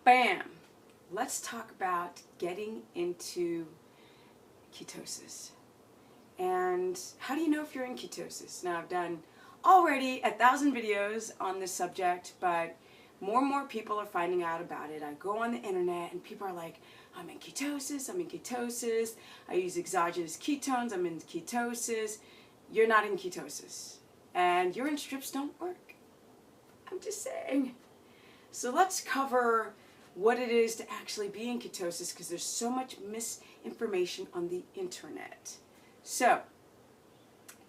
Bam! Let's talk about getting into ketosis. And how do you know if you're in ketosis? Now, I've done already 1,000 videos on this subject, but more and more people are finding out about it. I go on the internet and people are like, I'm in ketosis, I'm in ketosis, I use exogenous ketones, I'm in ketosis. You're not in ketosis. And urine strips don't work. I'm just saying. So let's cover what it is to actually be in ketosis, because there's so much misinformation on the internet. So,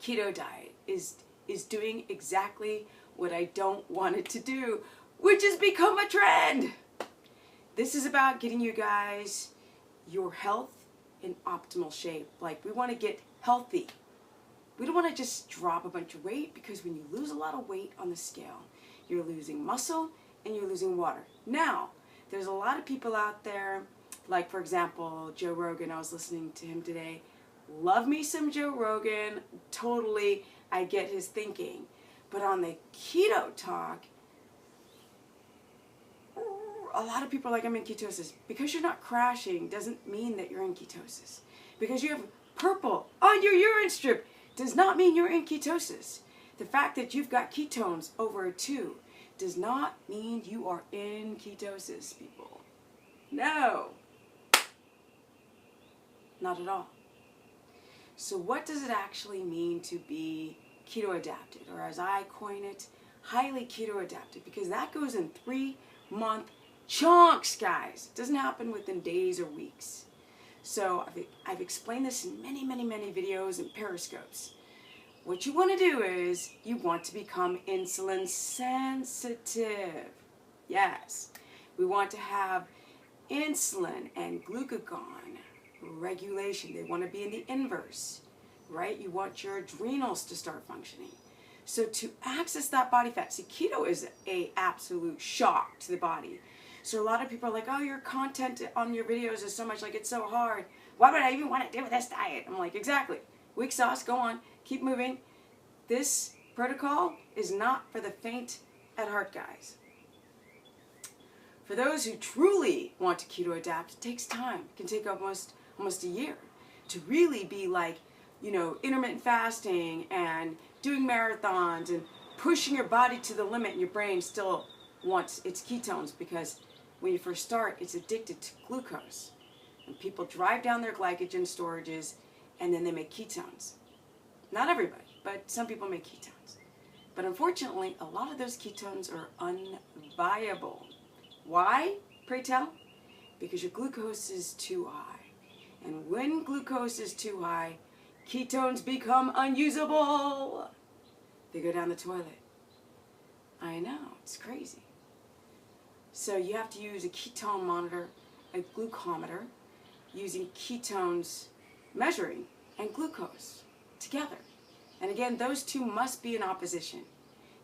keto diet is doing exactly what I don't want it to do, which is become a trend. This is about getting you guys your health in optimal shape. Like, we want to get healthy. We don't want to just drop a bunch of weight, because when you lose a lot of weight on the scale, you're losing muscle and you're losing water. Now, there's a lot of people out there, like for example, Joe Rogan. I was listening to him today. Love me some Joe Rogan. Totally, I get his thinking. But on the keto talk, a lot of people are like, I'm in ketosis. Because you're not crashing doesn't mean that you're in ketosis. Because you have purple on your urine strip does not mean you're in ketosis. The fact that you've got ketones over a 2 does not mean you are in ketosis, people. No. Not at all. So what does it actually mean to be keto adapted, or as I coin it, highly keto adapted? Because that goes in 3-month chunks, guys. It doesn't happen within days or weeks. So I've explained this in many, many, many videos and periscopes. What you want to do is you want to become insulin sensitive. Yes, we want to have insulin and glucagon regulation. They want to be in the inverse, right? You want your adrenals to start functioning. So to access that body fat, see, keto is an absolute shock to the body. So a lot of people are like, oh, your content on your videos is so much, like, it's so hard. Why would I even want to do this diet? I'm like, exactly. Weak sauce, go on. Keep moving. This protocol is not for the faint at heart, guys. For those who truly want to keto adapt, it takes time. It can take almost a year to really be like, you know, intermittent fasting and doing marathons and pushing your body to the limit, and your brain still wants its ketones, because when you first start, it's addicted to glucose. And people drive down their glycogen storages and then they make ketones. Not everybody, but some people make ketones. But unfortunately, a lot of those ketones are unviable. Why, pray tell? Because your glucose is too high. And when glucose is too high, ketones become unusable. They go down the toilet. I know, it's crazy. So you have to use a ketone monitor, a glucometer, using ketones measuring and glucose together. And again, those two must be in opposition.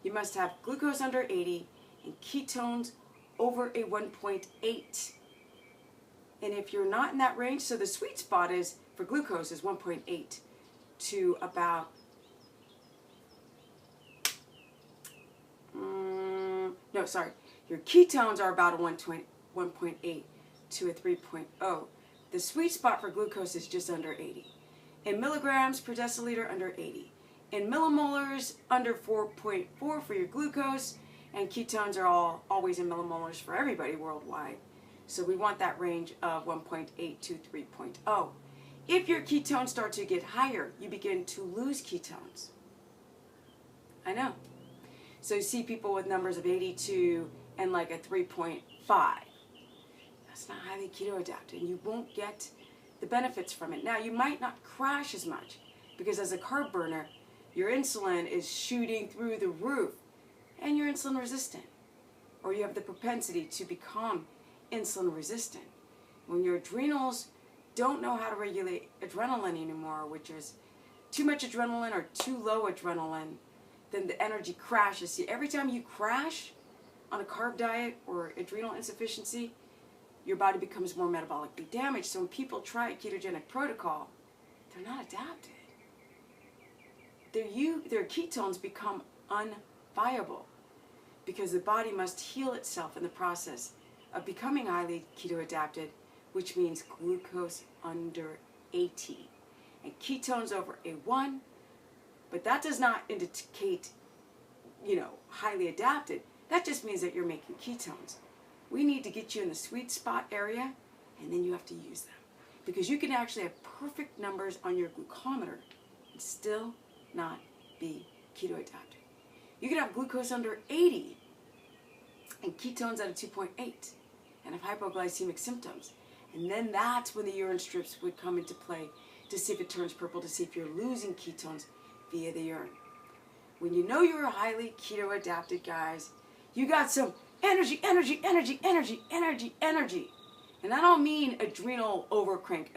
You must have glucose under 80 and ketones over a 1.8. And if you're not in that range, so the sweet spot is for glucose is 1.8 to about, your ketones are about a 1.8 to a 3.0. The sweet spot for glucose is just under 80. In milligrams per deciliter, under 80. In millimolars, under 4.4 for your glucose, and ketones are always in millimolars for everybody worldwide. So we want that range of 1.8 to 3.0. If your ketones start to get higher, you begin to lose ketones. I know. So you see people with numbers of 82 and like a 3.5. That's not highly keto adapted, and you won't get the benefits from it. Now, you might not crash as much, because as a carb burner, your insulin is shooting through the roof, and you're insulin resistant, or you have the propensity to become insulin resistant. When your adrenals don't know how to regulate adrenaline anymore, which is too much adrenaline or too low adrenaline, then the energy crashes. See, every time you crash on a carb diet or adrenal insufficiency, your body becomes more metabolically damaged. So when people try a ketogenic protocol, they're not adapted. Their ketones become unviable, because the body must heal itself in the process of becoming highly keto adapted, which means glucose under 80 and ketones over A1, but that does not indicate, highly adapted. That just means that you're making ketones. We need to get you in the sweet spot area, and then you have to use them. Because you can actually have perfect numbers on your glucometer and still not be keto adapted. You can have glucose under 80 and ketones at a 2.8 and have hypoglycemic symptoms. And then that's when the urine strips would come into play to see if it turns purple, to see if you're losing ketones via the urine. When you know you're highly keto adapted, guys, you got some energy. And I don't mean adrenal overcrank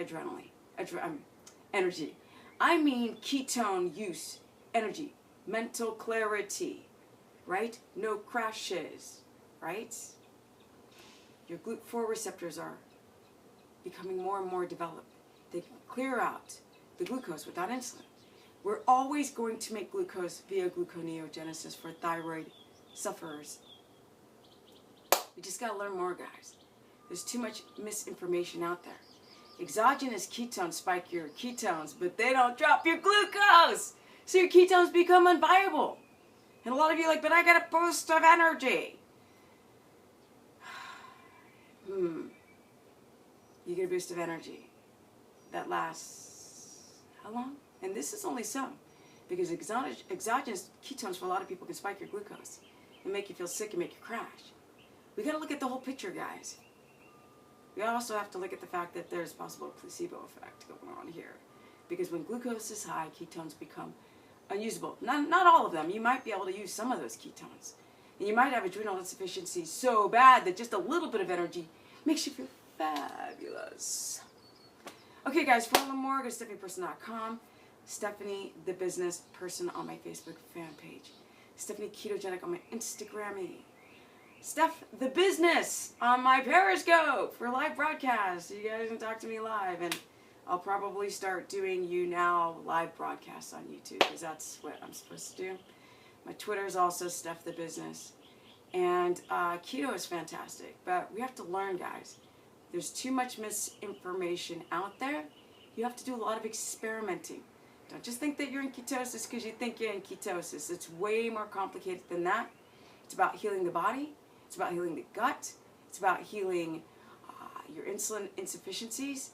energy. I mean ketone use energy, mental clarity, right? No crashes, right? Your GLUT4 receptors are becoming more and more developed. They can clear out the glucose without insulin. We're always going to make glucose via gluconeogenesis for thyroid sufferers. We just got to learn more, guys. There's too much misinformation out there. Exogenous ketones spike your ketones, but they don't drop your glucose. So your ketones become unviable. And a lot of you are like, but I got a boost of energy. You get a boost of energy that lasts how long? And this is only some, because exogenous ketones for a lot of people can spike your glucose and make you feel sick and make you crash. We got to look at the whole picture, guys. We also have to look at the fact that there's possible placebo effect going on here, because when glucose is high, ketones become unusable. Not all of them. You might be able to use some of those ketones, and you might have adrenal insufficiency so bad that just a little bit of energy makes you feel fabulous. Okay, guys, for a little more, go to StephaniePerson.com. Stephanie the Business Person on my Facebook fan page. Stephanie Ketogenic on my Instagram. Steph the Business on my Periscope for live broadcasts. You guys can talk to me live, and I'll probably start doing you now live broadcasts on YouTube, because that's what I'm supposed to do. My Twitter is also Steph the Business. And keto is fantastic, but we have to learn, guys. There's too much misinformation out there. You have to do a lot of experimenting. Don't just think that you're in ketosis because you think you're in ketosis. It's way more complicated than that. It's about healing the body. It's about healing the gut. It's about healing your insulin insufficiencies.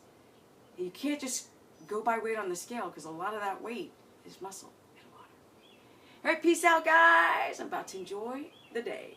And you can't just go by weight on the scale, because a lot of that weight is muscle and water. All right, peace out, guys. I'm about to enjoy the day.